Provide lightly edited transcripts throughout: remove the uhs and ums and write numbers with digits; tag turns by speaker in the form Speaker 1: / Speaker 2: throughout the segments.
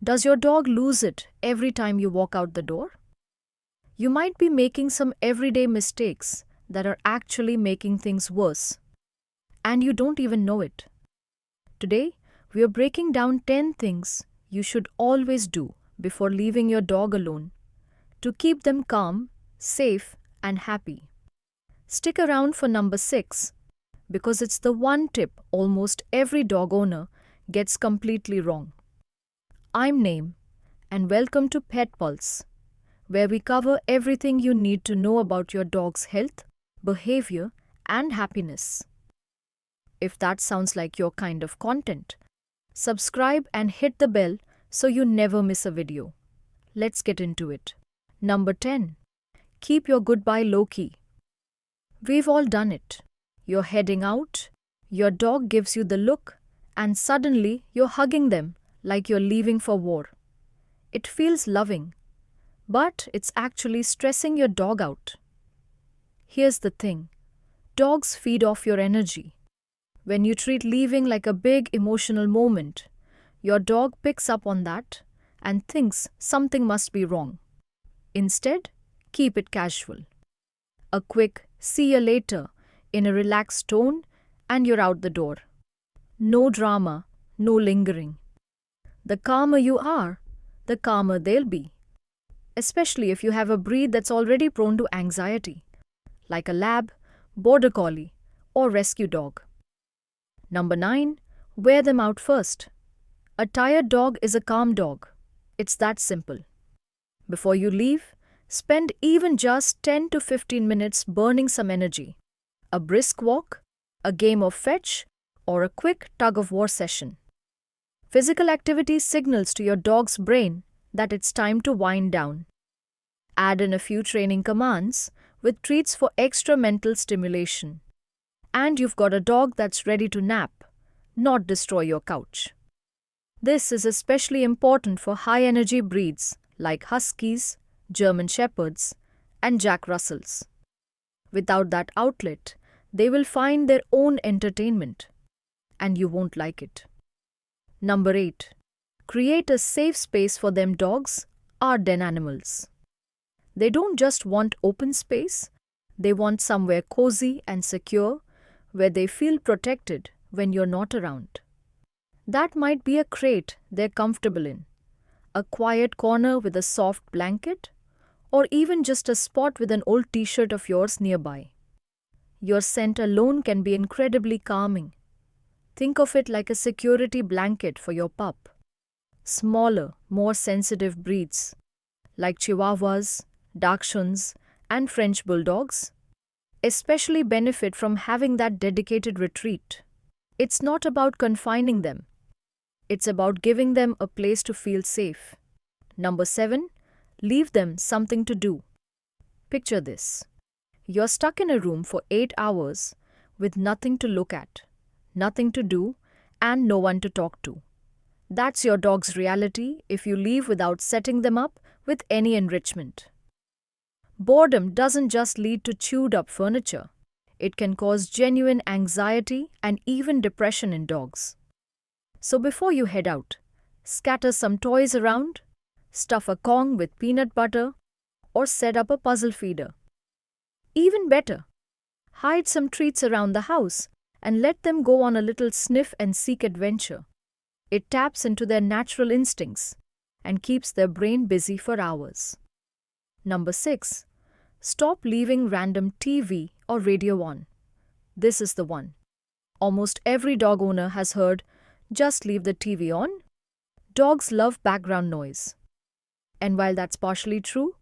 Speaker 1: Does your dog lose it every time you walk out the door? You might be making some everyday mistakes that are actually making things worse, and you don't even know it. Today, we are breaking down 10 things you should always do before leaving your dog alone to keep them calm, safe, and happy. Stick around for number 6 because it's the one tip almost every dog owner gets completely wrong. I'm Naeem, and welcome to Pet Pulse, where we cover everything you need to know about your dog's health, behavior, and happiness. If that sounds like your kind of content, subscribe and hit the bell so you never miss a video. Let's get into it. Number 10. Keep your goodbye low-key. We've all done it. You're heading out, your dog gives you the look, and suddenly you're hugging them like you're leaving for war. It feels loving, but it's actually stressing your dog out. Here's the thing. Dogs feed off your energy. When you treat leaving like a big emotional moment, your dog picks up on that and thinks something must be wrong. Instead, keep it casual. A quick "see you later" in a relaxed tone and you're out the door. No drama, no lingering. The calmer you are, the calmer they'll be. Especially if you have a breed that's already prone to anxiety, like a lab, border collie, or rescue dog. Number 9. Wear them out first. A tired dog is a calm dog. It's that simple. Before you leave, spend even just 10 to 15 minutes burning some energy. A brisk walk, a game of fetch, or a quick tug-of-war session. Physical activity signals to your dog's brain that it's time to wind down. Add in a few training commands with treats for extra mental stimulation. And you've got a dog that's ready to nap, not destroy your couch. This is especially important for high-energy breeds like Huskies, German Shepherds, and Jack Russells. Without that outlet, they will find their own entertainment, and you won't like it. Number 8. Create a safe space for them. Dogs are den animals. They don't just want open space, they want somewhere cozy and secure where they feel protected when you're not around. That might be a crate they're comfortable in, a quiet corner with a soft blanket, or even just a spot with an old t-shirt of yours nearby. Your scent alone can be incredibly calming. Think of it like a security blanket for your pup. Smaller, more sensitive breeds, like Chihuahuas, Dachshunds, and French Bulldogs, especially benefit from having that dedicated retreat. It's not about confining them. It's about giving them a place to feel safe. Number 7. Leave them something to do. Picture this. You're stuck in a room for 8 hours with nothing to look at, nothing to do, and no one to talk to. That's your dog's reality if you leave without setting them up with any enrichment. Boredom doesn't just lead to chewed-up furniture. It can cause genuine anxiety and even depression in dogs. So before you head out, scatter some toys around, stuff a Kong with peanut butter, or set up a puzzle feeder. Even better, hide some treats around the house and let them go on a little sniff and seek adventure. It taps into their natural instincts and keeps their brain busy for hours. Number 6. Stop leaving random TV or radio on. This is the one. Almost every dog owner has heard, "Just leave the TV on." Dogs love background noise. And while that's partially true,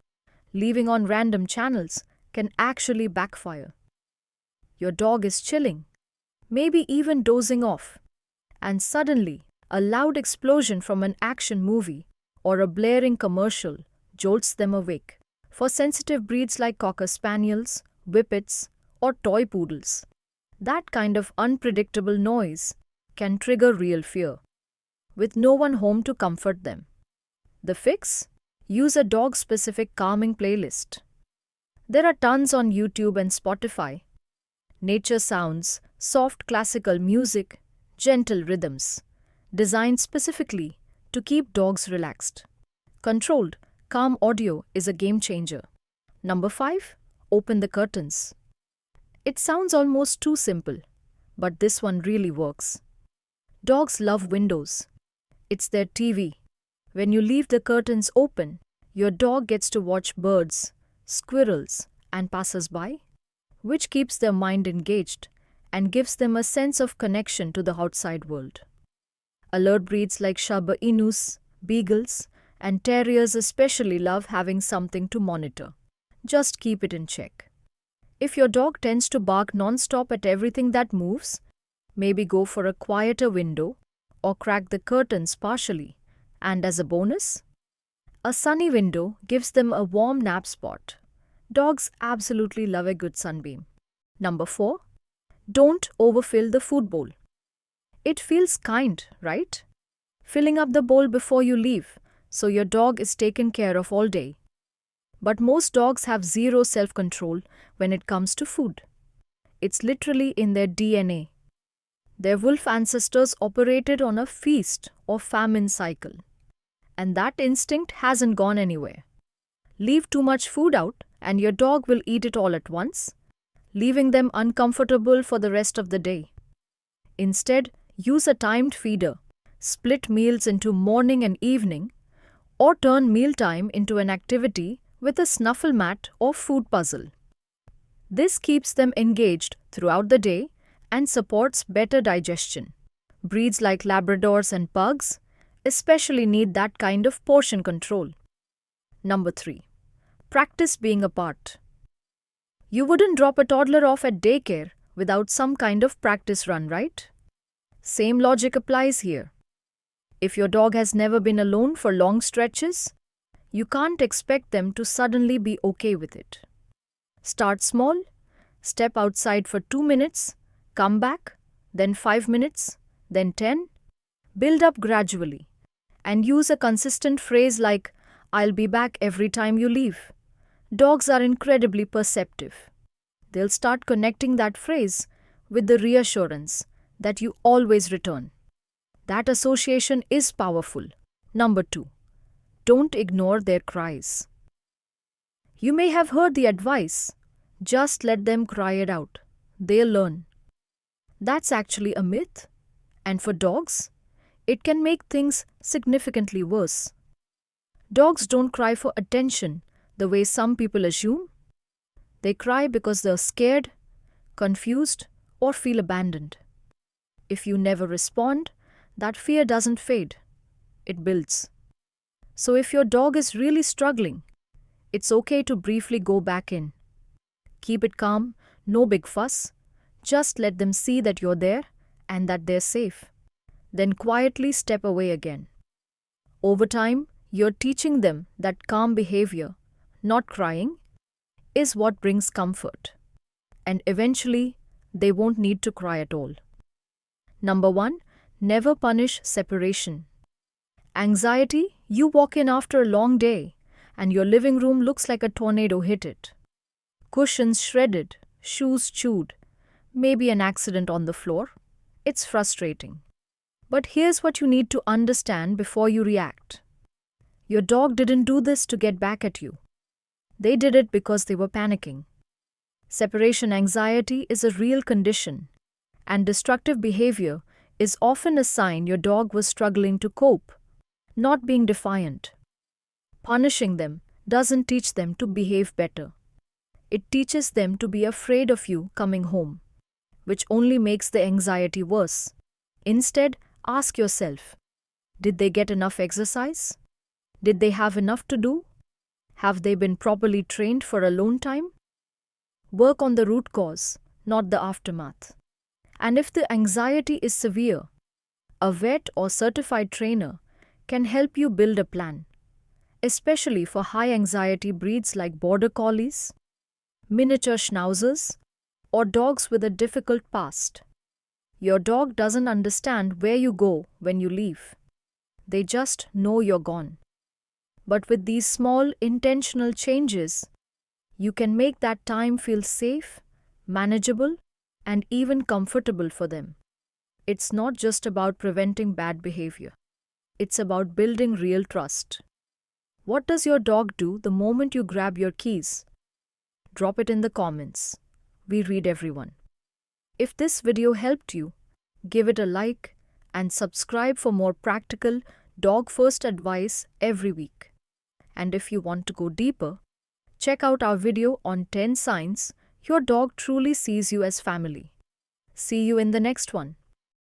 Speaker 1: leaving on random channels can actually backfire. Your dog is chilling, maybe even dozing off, and suddenly a loud explosion from an action movie or a blaring commercial jolts them awake. For sensitive breeds like Cocker Spaniels, Whippets, or toy poodles, that kind of unpredictable noise can trigger real fear, with no one home to comfort them. The fix? Use a dog-specific calming playlist. There are tons on YouTube and Spotify. Nature sounds, soft classical music, gentle rhythms, designed specifically to keep dogs relaxed. Controlled, calm audio is a game changer. Number 5. Open the curtains. It sounds almost too simple, but this one really works. Dogs love windows. It's their TV. When you leave the curtains open, your dog gets to watch birds, squirrels, and passers-by, which keeps their mind engaged and gives them a sense of connection to the outside world. Alert breeds like Shiba Inus, Beagles, and Terriers especially love having something to monitor. Just keep it in check. If your dog tends to bark non-stop at everything that moves, maybe go for a quieter window or crack the curtains partially. And as a bonus, a sunny window gives them a warm nap spot. Dogs absolutely love a good sunbeam. Number 4. Don't overfill the food bowl. It feels kind, right? Filling up the bowl before you leave, so your dog is taken care of all day. But most dogs have zero self-control when it comes to food. It's literally in their DNA. Their wolf ancestors operated on a feast or famine cycle. And that instinct hasn't gone anywhere. Leave too much food out and your dog will eat it all at once, leaving them uncomfortable for the rest of the day. Instead, use a timed feeder, split meals into morning and evening, or turn mealtime into an activity with a snuffle mat or food puzzle. This keeps them engaged throughout the day and supports better digestion. Breeds like Labradors and Pugs especially need that kind of portion control. Number 3. Practice being apart. You wouldn't drop a toddler off at daycare without some kind of practice run, right? Same logic applies here. If your dog has never been alone for long stretches, you can't expect them to suddenly be okay with it. Start small, step outside for 2 minutes, come back, then 5 minutes, then 10. Build up gradually, and use a consistent phrase like, "I'll be back every time you leave." Dogs are incredibly perceptive. They'll start connecting that phrase with the reassurance that you always return. That association is powerful. Number 2. Don't ignore their cries. You may have heard the advice, just let them cry it out. They'll learn. That's actually a myth. And for dogs, it can make things significantly worse. Dogs don't cry for attention the way some people assume. They cry because they're scared, confused, or feel abandoned. If you never respond, that fear doesn't fade. It builds. So if your dog is really struggling, it's okay to briefly go back in. Keep it calm, no big fuss. Just let them see that you're there and that they're safe. Then quietly step away again. Over time, you're teaching them that calm behavior, not crying, is what brings comfort. And eventually, they won't need to cry at all. Number 1, never punish separation. Anxiety, you walk in after a long day and your living room looks like a tornado hit it. Cushions shredded, shoes chewed, maybe an accident on the floor. It's frustrating. But here's what you need to understand before you react. Your dog didn't do this to get back at you. They did it because they were panicking. Separation anxiety is a real condition, and destructive behavior is often a sign your dog was struggling to cope, not being defiant. Punishing them doesn't teach them to behave better. It teaches them to be afraid of you coming home, which only makes the anxiety worse. Instead, ask yourself, did they get enough exercise? Did they have enough to do? Have they been properly trained for alone time? Work on the root cause, not the aftermath. And if the anxiety is severe, a vet or certified trainer can help you build a plan, especially for high anxiety breeds like border collies, miniature schnauzers, or dogs with a difficult past. Your dog doesn't understand where you go when you leave. They just know you're gone. But with these small, intentional changes, you can make that time feel safe, manageable, and even comfortable for them. It's not just about preventing bad behavior. It's about building real trust. What does your dog do the moment you grab your keys? Drop it in the comments. We read everyone. If this video helped you, give it a like and subscribe for more practical dog first advice every week. And if you want to go deeper, check out our video on 10 signs your dog truly sees you as family. See you in the next one.